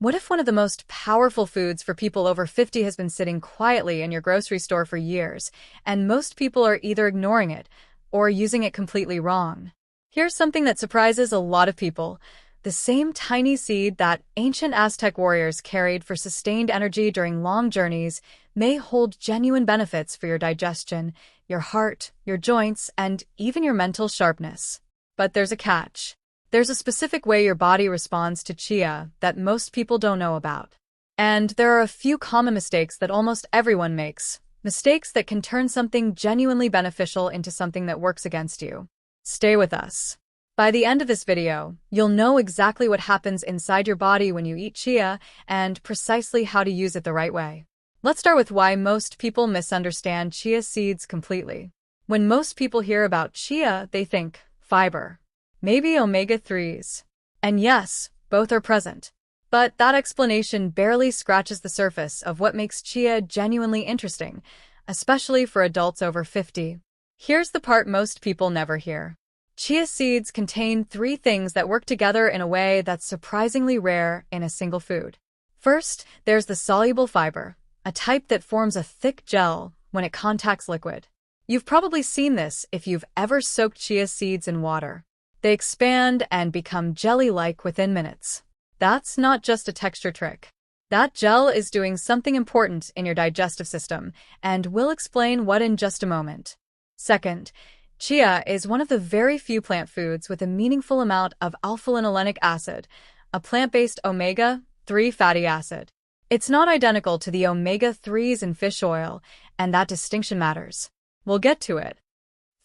What if one of the most powerful foods for people over 50 has been sitting quietly in your grocery store for years, and most people are either ignoring it or using it completely wrong? Here's something that surprises a lot of people. The same tiny seed that ancient Aztec warriors carried for sustained energy during long journeys may hold genuine benefits for your digestion, your heart, your joints, and even your mental sharpness. But there's a catch. There's a specific way your body responds to chia that most people don't know about. And there are a few common mistakes that almost everyone makes. Mistakes that can turn something genuinely beneficial into something that works against you. Stay with us. By the end of this video, you'll know exactly what happens inside your body when you eat chia and precisely how to use it the right way. Let's start with why most people misunderstand chia seeds completely. When most people hear about chia, they think fiber. Maybe omega-3s. And yes, both are present. But that explanation barely scratches the surface of what makes chia genuinely interesting, especially for adults over 50. Here's the part most people never hear. Chia seeds contain 3 things that work together in a way that's surprisingly rare in a single food. First, there's the soluble fiber, a type that forms a thick gel when it contacts liquid. You've probably seen this if you've ever soaked chia seeds in water. They expand and become jelly-like within minutes. That's not just a texture trick. That gel is doing something important in your digestive system, and we'll explain what in just a moment. Second, chia is one of the very few plant foods with a meaningful amount of alpha-linolenic acid, a plant-based omega-3 fatty acid. It's not identical to the omega-3s in fish oil, and that distinction matters. We'll get to it.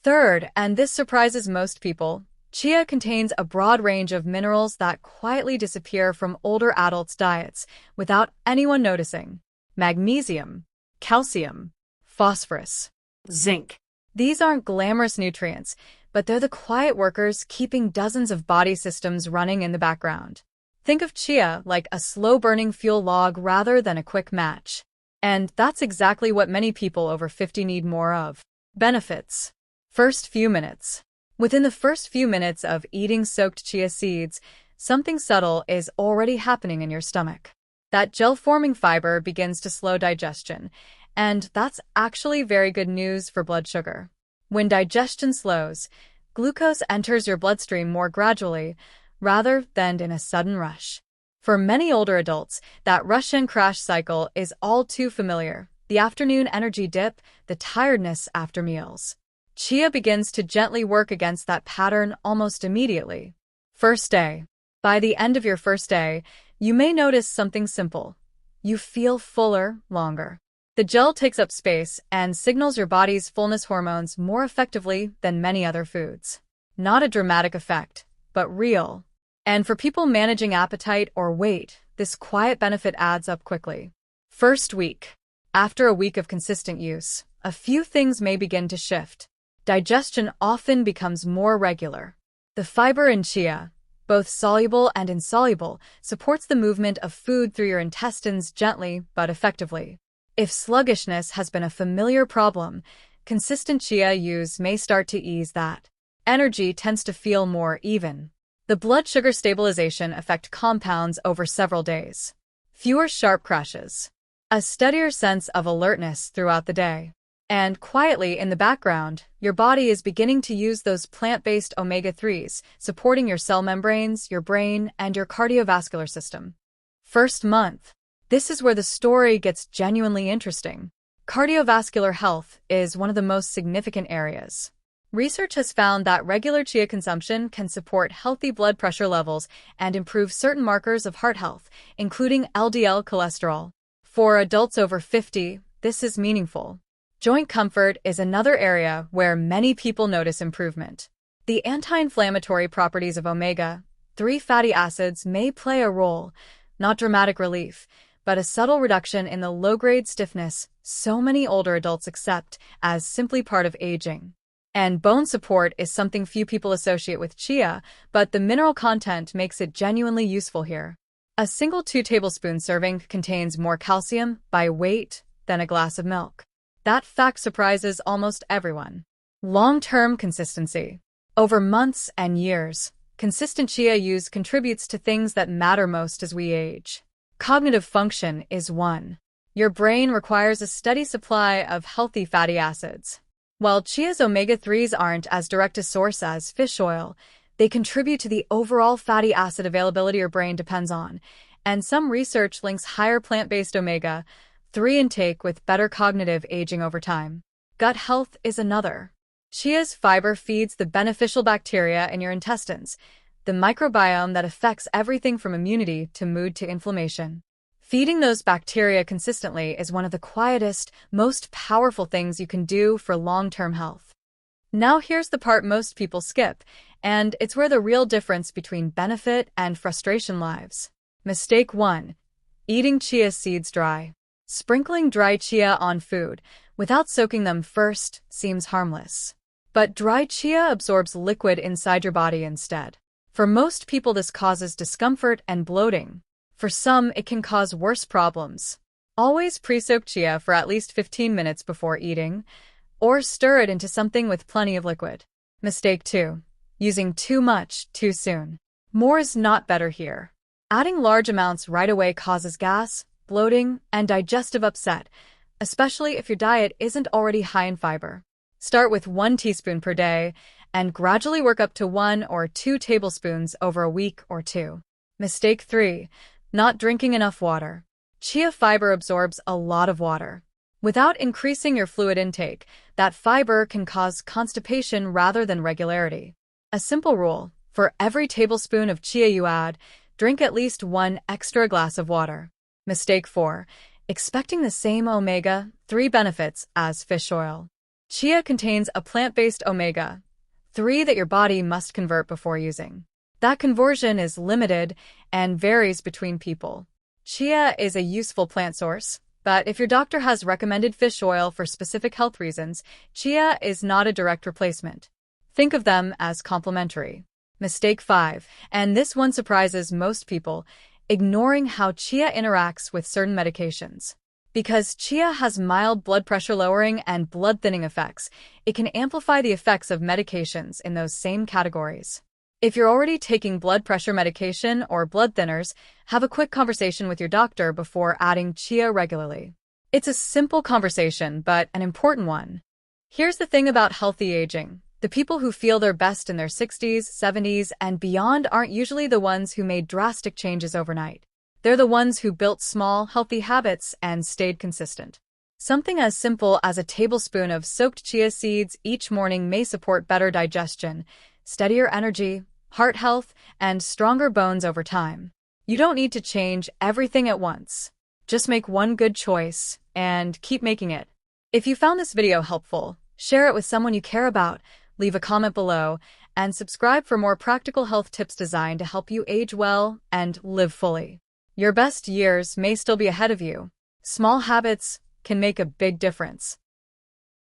Third, and this surprises most people, chia contains a broad range of minerals that quietly disappear from older adults' diets without anyone noticing. Magnesium, calcium, phosphorus, zinc. These aren't glamorous nutrients, but they're the quiet workers keeping dozens of body systems running in the background. Think of chia like a slow-burning fuel log rather than a quick match. And that's exactly what many people over 50 need more of. Benefits. First few minutes. Within the first few minutes of eating soaked chia seeds, something subtle is already happening in your stomach. That gel-forming fiber begins to slow digestion, and that's actually very good news for blood sugar. When digestion slows, glucose enters your bloodstream more gradually, rather than in a sudden rush. For many older adults, that rush and crash cycle is all too familiar. The afternoon energy dip, the tiredness after meals. Chia begins to gently work against that pattern almost immediately. First day. By the end of your first day, you may notice something simple. You feel fuller longer. The gel takes up space and signals your body's fullness hormones more effectively than many other foods. Not a dramatic effect, but real. And for people managing appetite or weight, this quiet benefit adds up quickly. First week. After a week of consistent use, a few things may begin to shift. Digestion often becomes more regular. The fiber in chia, both soluble and insoluble, supports the movement of food through your intestines gently but effectively. If sluggishness has been a familiar problem, consistent chia use may start to ease that. Energy tends to feel more even. The blood sugar stabilization effect compounds over several days. Fewer sharp crashes. A steadier sense of alertness throughout the day. And quietly in the background, your body is beginning to use those plant-based omega-3s, supporting your cell membranes, your brain, and your cardiovascular system. First month. This is where the story gets genuinely interesting. Cardiovascular health is one of the most significant areas. Research has found that regular chia consumption can support healthy blood pressure levels and improve certain markers of heart health, including LDL cholesterol. For adults over 50, this is meaningful. Joint comfort is another area where many people notice improvement. The anti-inflammatory properties of omega-3 fatty acids may play a role, not dramatic relief, but a subtle reduction in the low-grade stiffness so many older adults accept as simply part of aging. And bone support is something few people associate with chia, but the mineral content makes it genuinely useful here. A single 2 tablespoon serving contains more calcium by weight than a glass of milk. That fact surprises almost everyone. Long-term consistency. Over months and years, consistent chia use contributes to things that matter most as we age. Cognitive function is 1. Your brain requires a steady supply of healthy fatty acids. While chia's omega-3s aren't as direct a source as fish oil, they contribute to the overall fatty acid availability your brain depends on, and some research links higher plant-based omega-3 intake with better cognitive aging over time. Gut health is another. Chia's fiber feeds the beneficial bacteria in your intestines, the microbiome that affects everything from immunity to mood to inflammation. Feeding those bacteria consistently is one of the quietest, most powerful things you can do for long-term health. Now here's the part most people skip, and it's where the real difference between benefit and frustration lies. Mistake 1. Eating chia seeds dry. Sprinkling dry chia on food without soaking them first seems harmless. But dry chia absorbs liquid inside your body instead. For most people, this causes discomfort and bloating. For some, it can cause worse problems. Always pre-soak chia for at least 15 minutes before eating, or stir it into something with plenty of liquid. Mistake 2. Using too much too soon. More is not better here. Adding large amounts right away causes gas, bloating, and digestive upset, especially if your diet isn't already high in fiber. Start with 1 teaspoon per day and gradually work up to 1 or 2 tablespoons over a week or 2. Mistake 3. Not drinking enough water. Chia fiber absorbs a lot of water. Without increasing your fluid intake, that fiber can cause constipation rather than regularity. A simple rule: for every tablespoon of chia you add, drink at least 1 extra glass of water. Mistake 4. Expecting the same omega-3 benefits as fish oil. Chia contains a plant-based omega-3 that your body must convert before using. That conversion is limited and varies between people. Chia is a useful plant source, but if your doctor has recommended fish oil for specific health reasons, chia is not a direct replacement. Think of them as complementary. Mistake 5, and this one surprises most people, ignoring how chia interacts with certain medications. Because chia has mild blood pressure lowering and blood thinning effects, it can amplify the effects of medications in those same categories. If you're already taking blood pressure medication or blood thinners, have a quick conversation with your doctor before adding chia regularly. It's a simple conversation, but an important one. Here's the thing about healthy aging. The people who feel their best in their 60s, 70s, and beyond aren't usually the ones who made drastic changes overnight. They're the ones who built small, healthy habits and stayed consistent. Something as simple as a tablespoon of soaked chia seeds each morning may support better digestion, steadier energy, heart health, and stronger bones over time. You don't need to change everything at once. Just make one good choice and keep making it. If you found this video helpful, share it with someone you care about, leave a comment below, and subscribe for more practical health tips designed to help you age well and live fully. Your best years may still be ahead of you. Small habits can make a big difference.